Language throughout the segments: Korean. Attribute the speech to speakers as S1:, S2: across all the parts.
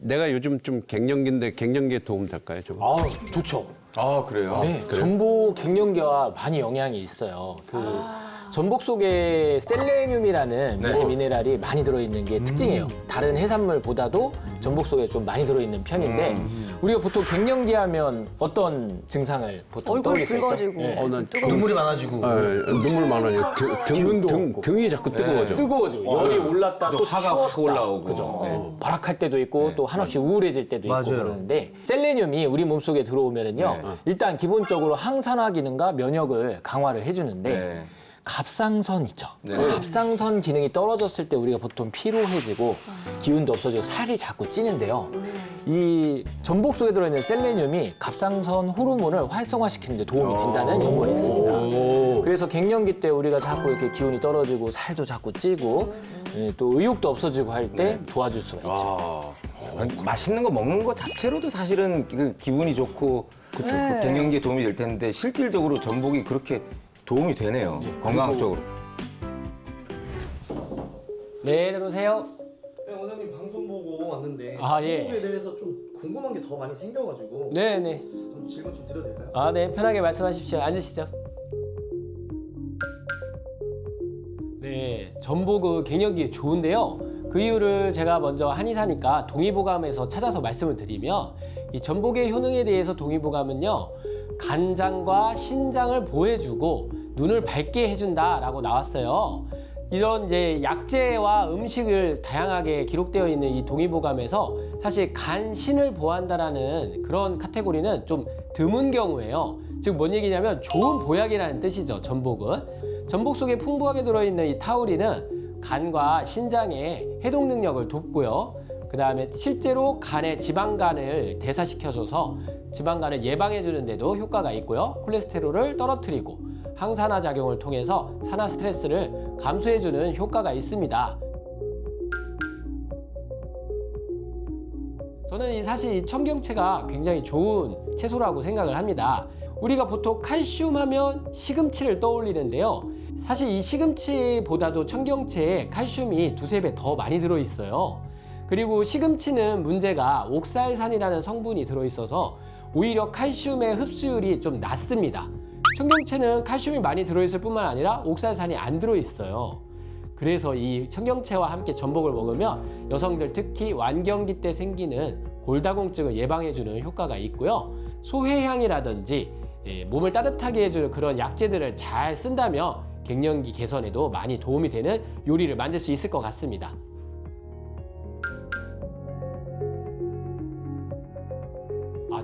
S1: 내가 요즘 좀 갱년기인데 갱년기에 도움 될까요? 좀?
S2: 아, 좋죠.
S3: 아, 그래요?
S2: 네, 전복 갱년기와 많이 영향이 있어요. 전복 속에 셀레늄이라는 미세 미네랄이 많이 들어있는 게 특징이에요. 다른 해산물보다도 전복 속에 좀 많이 들어있는 편인데 우리가 보통 갱년기 하면 어떤 증상을 보통
S4: 얼굴
S2: 떠올릴 수 있죠?
S4: 붉어지고
S2: 네.
S1: 난
S5: 눈물이 많아지고.
S1: 눈물 많아요. 등이 자꾸 뜨거워져.
S2: 뜨거워져. 열이 올랐다 또
S3: 화가
S2: 추웠다.
S3: 확 올라오고.
S2: 그죠.
S3: 네.
S2: 발악할 때도 있고 또 한없이 우울해질 때도 있고
S5: 맞아요.
S2: 그러는데 셀레늄이 우리 몸속에 들어오면은요. 일단 기본적으로 항산화 기능과 면역을 강화를 해주는데
S3: 네.
S2: 갑상선 있죠.
S3: 네.
S2: 갑상선 기능이 떨어졌을 때 우리가 보통 피로해지고 기운도 없어지고 살이 자꾸 찌는데요. 이 전복 속에 들어있는 셀레늄이 갑상선 호르몬을 활성화시키는 데 도움이 된다는 연구가 있습니다. 그래서 갱년기 때 우리가 자꾸 이렇게 기운이 떨어지고 살도 자꾸 찌고 또 의욕도 없어지고 할 때 도와줄 수가 있죠.
S3: 맛있는 거 먹는 거 자체로도 사실은 그 기분이 좋고 그 갱년기에 도움이 될 텐데 실질적으로 전복이 그렇게 도움이 되네요. 건강학적으로.
S2: 네, 들어오세요.
S5: 네, 원장님 방송 보고 왔는데
S2: 아, 예.
S5: 전복에 대해서 좀 궁금한 게 더 많이 생겨가지고
S2: 네, 네.
S5: 좀 질문 좀 드려도 될까요?
S2: 아, 네, 편하게 말씀하십시오. 앉으시죠. 네, 전복은 갱년기에 좋은데요. 그 이유를 제가 먼저 한의사니까 동의보감에서 찾아서 말씀을 드리면 이 전복의 효능에 대해서 동의보감은요. 간장과 신장을 보호해주고 눈을 밝게 해준다라고 나왔어요. 이런 이제 약재와 음식을 다양하게 기록되어 있는 이 동의보감에서 사실 간신을 보호한다라는 그런 카테고리는 좀 드문 경우예요. 즉 뭔 얘기냐면 좋은 보약이라는 뜻이죠. 전복은. 전복 속에 풍부하게 들어있는 이 타우린은 간과 신장의 해독 능력을 돕고요. 그 다음에 실제로 간의 지방간을 대사시켜줘서 지방간을 예방해주는 데도 효과가 있고요. 콜레스테롤을 떨어뜨리고 항산화 작용을 통해서 산화 스트레스를 감소해주는 효과가 있습니다. 저는 사실 이 청경채가 굉장히 좋은 채소라고 생각을 합니다. 우리가 보통 칼슘 하면 시금치를 떠올리는데요. 사실 이 시금치보다도 청경채에 칼슘이 두세 배 더 많이 들어있어요. 그리고 시금치는 문제가 옥살산이라는 성분이 들어있어서 오히려 칼슘의 흡수율이 좀 낮습니다. 청경채는 칼슘이 많이 들어있을 뿐만 아니라 옥살산이 안 들어있어요. 그래서 이 청경채와 함께 전복을 먹으면 여성들 특히 완경기 때 생기는 골다공증을 예방해주는 효과가 있고요. 소회향이라든지 몸을 따뜻하게 해주는 그런 약재들을 잘 쓴다면 갱년기 개선에도 많이 도움이 되는 요리를 만들 수 있을 것 같습니다.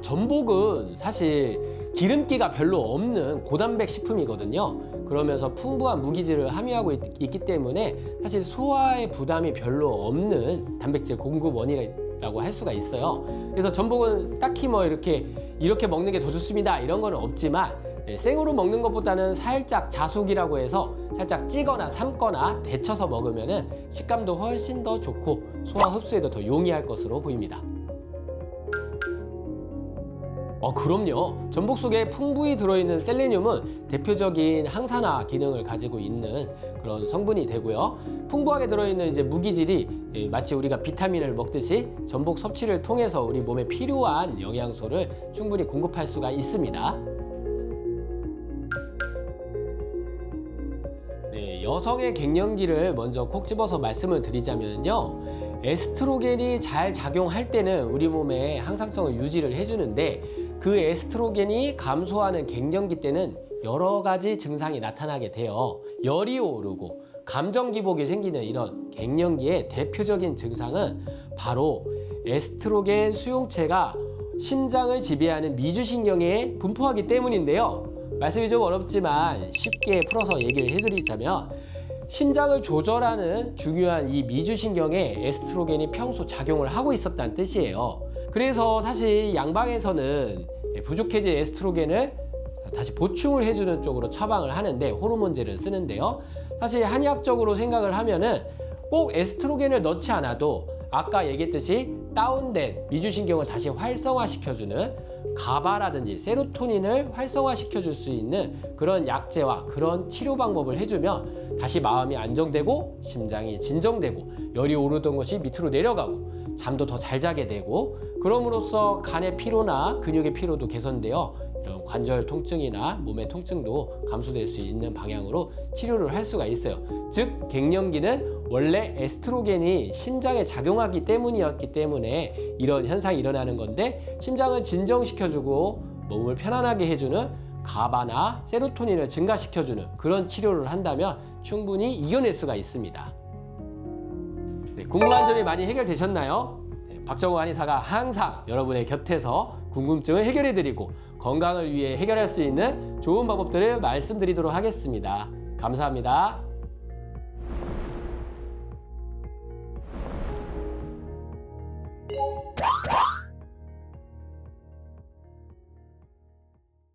S2: 전복은 사실 기름기가 별로 없는 고단백 식품이거든요. 그러면서 풍부한 무기질을 함유하고 있기 때문에 사실 소화에 부담이 별로 없는 단백질 공급원이라고 할 수가 있어요. 그래서 전복은 딱히 뭐 이렇게 먹는 게 더 좋습니다 이런 건 없지만 생으로 먹는 것보다는 살짝 자숙이라고 해서 살짝 찌거나 삶거나 데쳐서 먹으면 식감도 훨씬 더 좋고 소화 흡수에도 더 용이할 것으로 보입니다. 그럼요. 전복 속에 풍부히 들어있는 셀레늄은 대표적인 항산화 기능을 가지고 있는 그런 성분이 되고요. 풍부하게 들어있는 이제 무기질이 마치 우리가 비타민을 먹듯이 전복 섭취를 통해서 우리 몸에 필요한 영양소를 충분히 공급할 수가 있습니다. 네, 여성의 갱년기를 먼저 콕 집어서 말씀을 드리자면요. 에스트로겐이 잘 작용할 때는 우리 몸의 항상성을 유지를 해주는데 그 에스트로겐이 감소하는 갱년기 때는 여러 가지 증상이 나타나게 돼요. 열이 오르고 감정 기복이 생기는 이런 갱년기의 대표적인 증상은 바로 에스트로겐 수용체가 심장을 지배하는 미주신경에 분포하기 때문인데요. 말씀이 좀 어렵지만 쉽게 풀어서 얘기를 해드리자면 심장을 조절하는 중요한 이 미주신경에 에스트로겐이 평소 작용을 하고 있었다는 뜻이에요. 그래서 사실 양방에서는 부족해진 에스트로겐을 다시 보충을 해주는 쪽으로 처방을 하는데 호르몬제를 쓰는데요. 사실 한의학적으로 생각을 하면은 꼭 에스트로겐을 넣지 않아도 아까 얘기했듯이 다운된 미주신경을 다시 활성화시켜주는 가바라든지 세로토닌을 활성화시켜줄 수 있는 그런 약재와 그런 치료 방법을 해주면 다시 마음이 안정되고 심장이 진정되고 열이 오르던 것이 밑으로 내려가고 잠도 더 잘 자게 되고 그럼으로써 간의 피로나 근육의 피로도 개선되어 이런 관절 통증이나 몸의 통증도 감소될 수 있는 방향으로 치료를 할 수가 있어요. 즉 갱년기는 원래 에스트로겐이 심장에 작용하기 때문이었기 때문에 이런 현상이 일어나는 건데 심장을 진정시켜주고 몸을 편안하게 해주는 가바나 세로토닌을 증가시켜주는 그런 치료를 한다면 충분히 이겨낼 수가 있습니다. 네, 궁금한 점이 많이 해결되셨나요? 네, 박정호 한의사가 항상 여러분의 곁에서 궁금증을 해결해드리고 건강을 위해 해결할 수 있는 좋은 방법들을 말씀드리도록 하겠습니다. 감사합니다.